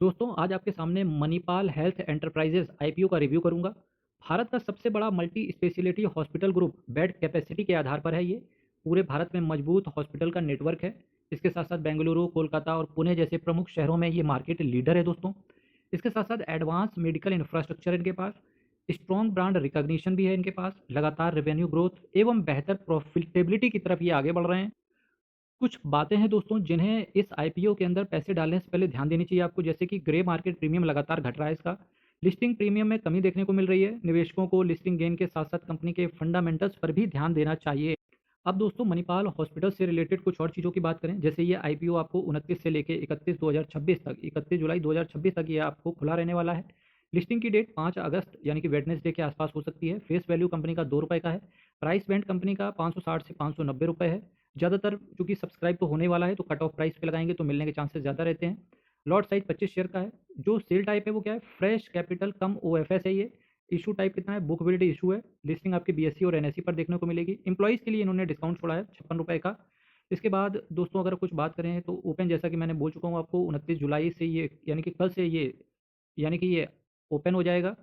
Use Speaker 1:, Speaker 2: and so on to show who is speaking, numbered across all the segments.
Speaker 1: दोस्तों आज आपके सामने मणिपाल हेल्थ एंटरप्राइजेज आईपीओ का रिव्यू करूंगा। भारत का सबसे बड़ा multi speciality hospital group bed capacity के आधार पर है। ये पूरे भारत में मजबूत हॉस्पिटल का नेटवर्क है। इसके साथ साथ बेंगलुरु, कोलकाता और पुणे जैसे प्रमुख शहरों में ये मार्केट लीडर है दोस्तों। इसके साथ साथ एडवांस मेडिकल इंफ्रास्ट्रक्चर इनके पास, स्ट्रॉन्ग ब्रांड रिकॉग्निशन भी है इनके पास, लगातार रेवेन्यू ग्रोथ एवं बेहतर प्रॉफिटेबिलिटी की तरफ ये आगे बढ़ रहे हैं। कुछ बातें हैं दोस्तों जिन्हें इस आईपीओ के अंदर पैसे डालने से पहले ध्यान देनी चाहिए आपको, जैसे कि ग्रे मार्केट प्रीमियम लगातार घट रहा है इसका। लिस्टिंग प्रीमियम में कमी देखने को मिल रही है। निवेशकों को लिस्टिंग गेन के साथ साथ कंपनी के फंडामेंटल्स पर भी ध्यान देना चाहिए। अब दोस्तों मणिपाल हॉस्पिटल से रिलेटेड कुछ और चीज़ों की बात करें, जैसे ये आईपीओ आपको 29 से लेकर 31 जुलाई 2026 तक ये आपको खुला रहने वाला है। लिस्टिंग की डेट 5 अगस्त यानी कि वेडनेसडे के आसपास हो सकती है। फेस वैल्यू कंपनी का ₹2 का है। प्राइस बैंड कंपनी का 560 से ₹590 है। ज़्यादातर चूंकि सब्सक्राइब तो होने वाला है तो कट ऑफ प्राइस पे लगाएंगे तो मिलने के चांसेस ज़्यादा रहते हैं। लॉट साइज 25 शेयर का है। जो सेल टाइप है वो क्या है, फ्रेश कैपिटल कम ओएफएस है ये। इशू टाइप कितना है, बुक बिल्ड इशू है। लिस्टिंग आपकी बीएससी और एनएससी पर देखने को मिलेगी। इंप्लॉइज़ के लिए इन्होंने डिस्काउंट छोड़ा है ₹56 का। इसके बाद दोस्तों अगर कुछ बात करें तो ओपन, जैसा कि मैंने बोल चुका हूँ आपको, 29 जुलाई से ये यानी कि कल से ये यानी कि ये ओपन हो जाएगा।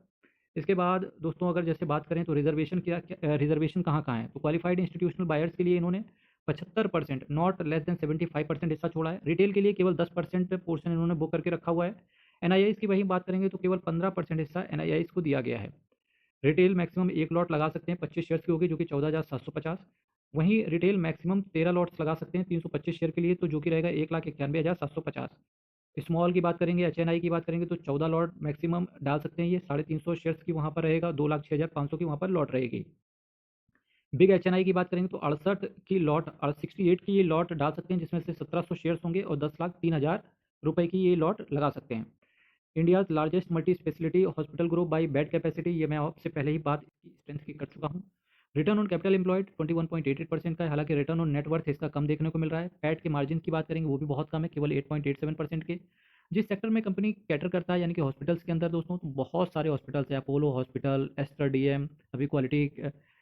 Speaker 1: इसके बाद दोस्तों अगर जैसे बात करें तो रिजर्वेशन रिजर्वेशन कहाँ कहाँ है, तो क्वालिफाइड इंस्टीट्यूशनल बायर्स के लिए इन्होंने 75% नॉट लेस देन 75% हिस्सा छोड़ा है। रिटेल के लिए केवल 10% पोर्शन इन्होंने बुक करके रखा हुआ है। एनआईआईस की वही बात करेंगे तो केवल 15% हिस्सा एनआईआईस को दिया गया है। रिटेल मैक्सिमम एक लॉट लगा सकते हैं 25 शेयर्स की होगी, जो कि 14,750। वहीं रिटेल मैक्सिमम 13 लॉट्स लगा सकते हैं 325 शेयर के लिए, तो जो कि रहेगा 1,91,750। स्मॉल की बात करेंगे, एचएनआई की बात करेंगे तो 14 लॉट मैक्सिमम डाल सकते हैं। ये 350 शेयर्स की वहाँ पर रहेगा, 2,06,500 की वहाँ पर लॉट रहेगी। बिग एचएनआई की बात करेंगे तो 68 की लॉट 68 की ये लॉट डाल सकते हैं, जिसमें से 1,700 शेयर्स होंगे और 10,03,000 रुपए की ये लॉट लगा सकते हैं। India's largest multi speciality hospital group by bed capacity, ये मैं आपसे पहले ही बात इसकी स्ट्रेंथ की कर चुका हूँ। रिटर्न ऑन कैपिटल एम्प्लॉयड 21.88% का है, हालांकि रिटर्न ऑन नेटवर्थ इसका कम देखने को मिल रहा है। पैट के मार्जिन की बात करेंगे वो भी बहुत कम है, केवल 8.87% के। जिस सेक्टर में कंपनी कैटर करता है यानी कि हॉस्पिटल्स के अंदर दोस्तों, तो बहुत सारे हॉस्पिटल्स हैं। अपोलो हॉस्पिटल, एस्टर डीएम, अभी क्वालिटी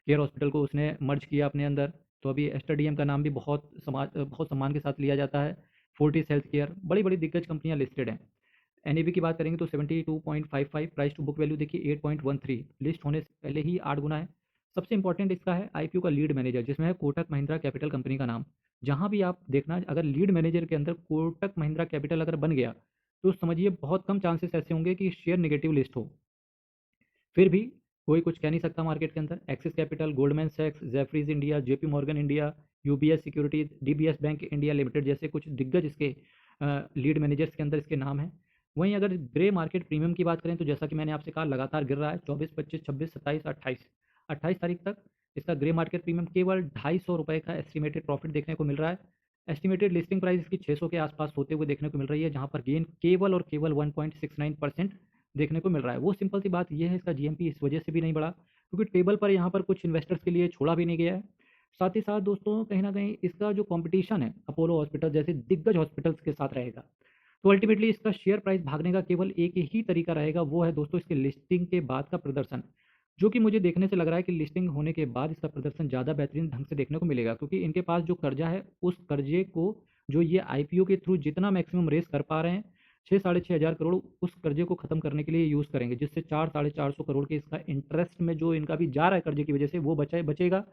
Speaker 1: केयर हॉस्पिटल को उसने मर्ज किया अपने अंदर, तो अभी एस्टर डीएम का नाम भी बहुत सम्मान के साथ लिया जाता है। फोर्टिस हेल्थ केयर, बड़ी बड़ी दिग्गज कंपनियां लिस्टेड हैं। एनएवी की बात करेंगे तो 72.55, प्राइस टू बुक वैल्यू देखिए 8.13, लिस्ट होने से पहले ही 8 गुना है। सबसे इंपॉर्टेंट इसका है आईपीओ का लीड मैनेजर, जिसमें है कोटक महिंद्रा कैपिटल कंपनी का नाम। जहां भी आप देखना, अगर लीड मैनेजर के अंदर कोटक महिंद्रा कैपिटल अगर बन गया तो समझिए बहुत कम चांसेस ऐसे होंगे कि शेयर नेगेटिव लिस्ट हो। फिर भी कोई कुछ कह नहीं सकता मार्केट के अंदर। एक्सिस कैपिटल, गोल्डमैन सैक्स, Jefferies India, JP Morgan India, UBS securities, DBS bank India limited जैसे कुछ दिग्गज इसके लीड मैनेजर्स के अंदर इसके नाम हैं। वहीं अगर ग्रे मार्केट प्रीमियम की बात करें तो जैसा कि मैंने आपसे कहा लगातार गिर रहा है। 24, 25, 26, 27, 28 तारीख तक इसका ग्रे मार्केट प्रीमियम केवल ₹250 का एस्टिमेटेड प्रॉफिट देखने को मिल रहा है। एस्टिमेटेड लिस्टिंग प्राइस इसकी 600 के आसपास होते हुए देखने को मिल रही है, जहां पर गेन केवल और केवल 1.69% देखने को मिल रहा है। वो सिंपल सी बात यह है, इसका जीएमपी इस वजह से भी नहीं बढ़ा क्योंकि टेबल पर यहाँ पर कुछ इन्वेस्टर्स के लिए छोड़ा भी नहीं गया है। साथ ही साथ दोस्तों कहीं ना कहीं इसका जो कंपटीशन है अपोलो हॉस्पिटल जैसे दिग्गज हॉस्पिटल्स के साथ रहेगा, तो अल्टीमेटली इसका शेयर प्राइस भागने का केवल एक ही तरीका रहेगा, वो है दोस्तों इसके लिस्टिंग के बाद का प्रदर्शन। जो कि मुझे देखने से लग रहा है कि लिस्टिंग होने के बाद इसका प्रदर्शन ज़्यादा बेहतरीन ढंग से देखने को मिलेगा, क्योंकि इनके पास जो कर्जा है उस कर्जे को जो ये आईपीओ के थ्रू जितना मैक्सिमम रेस कर पा रहे हैं, 6 साढ़े 6 हज़ार करोड़, उस कर्जे को खत्म करने के लिए यूज़ करेंगे, जिससे 4 साढ़े 400 करोड़ के इसका इंटरेस्ट में जो इनका भी जा रहा है कर्जे की वजह से वो बचेगा,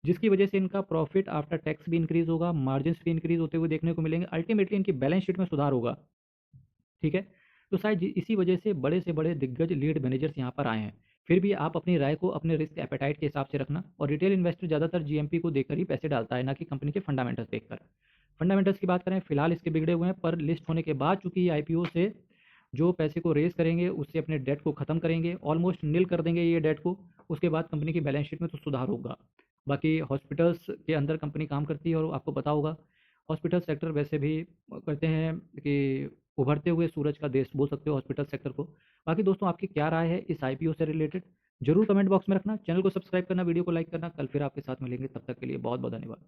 Speaker 1: जिसकी वजह से इनका प्रॉफिट आफ्टर टैक्स भी इंक्रीज होगा, मार्जिन भी इंक्रीज होते हुए देखने को मिलेंगे, अल्टीमेटली इनकी बैलेंस शीट में सुधार होगा। ठीक है, तो शायद इसी वजह से बड़े दिग्गज लीड मैनेजर्स यहाँ पर आए हैं। फिर भी आप अपनी राय को अपने रिस्क एपेटाइट के हिसाब से रखना, और रिटेल इन्वेस्टर ज़्यादातर जीएमपी को देखकर ही पैसे डालता है, ना कि कंपनी के फंडामेंटल्स देखकर। फंडामेंटल्स की बात करें, फिलहाल इसके बिगड़े हुए हैं, पर लिस्ट होने के बाद चूंकि ये आईपीओ से जो पैसे को रेज करेंगे उससे अपने डेट को खत्म करेंगे, ऑलमोस्ट नील कर देंगे ये डेट को। उसके बाद कंपनी की बैलेंस शीट में तो सुधार होगा। बाकी हॉस्पिटल्स के अंदर कंपनी काम करती है और आपको पता होगा हॉस्पिटल सेक्टर वैसे भी कहते हैं कि उभरते हुए सूरज का देश बोल सकते हो हॉस्पिटल सेक्टर को। बाकी दोस्तों आपकी क्या राय है इस आईपीओ से रिलेटेड, जरूर कमेंट बॉक्स में रखना। चैनल को सब्सक्राइब करना, वीडियो को लाइक करना। कल फिर आपके साथ मिलेंगे, तब तक के लिए बहुत बहुत धन्यवाद।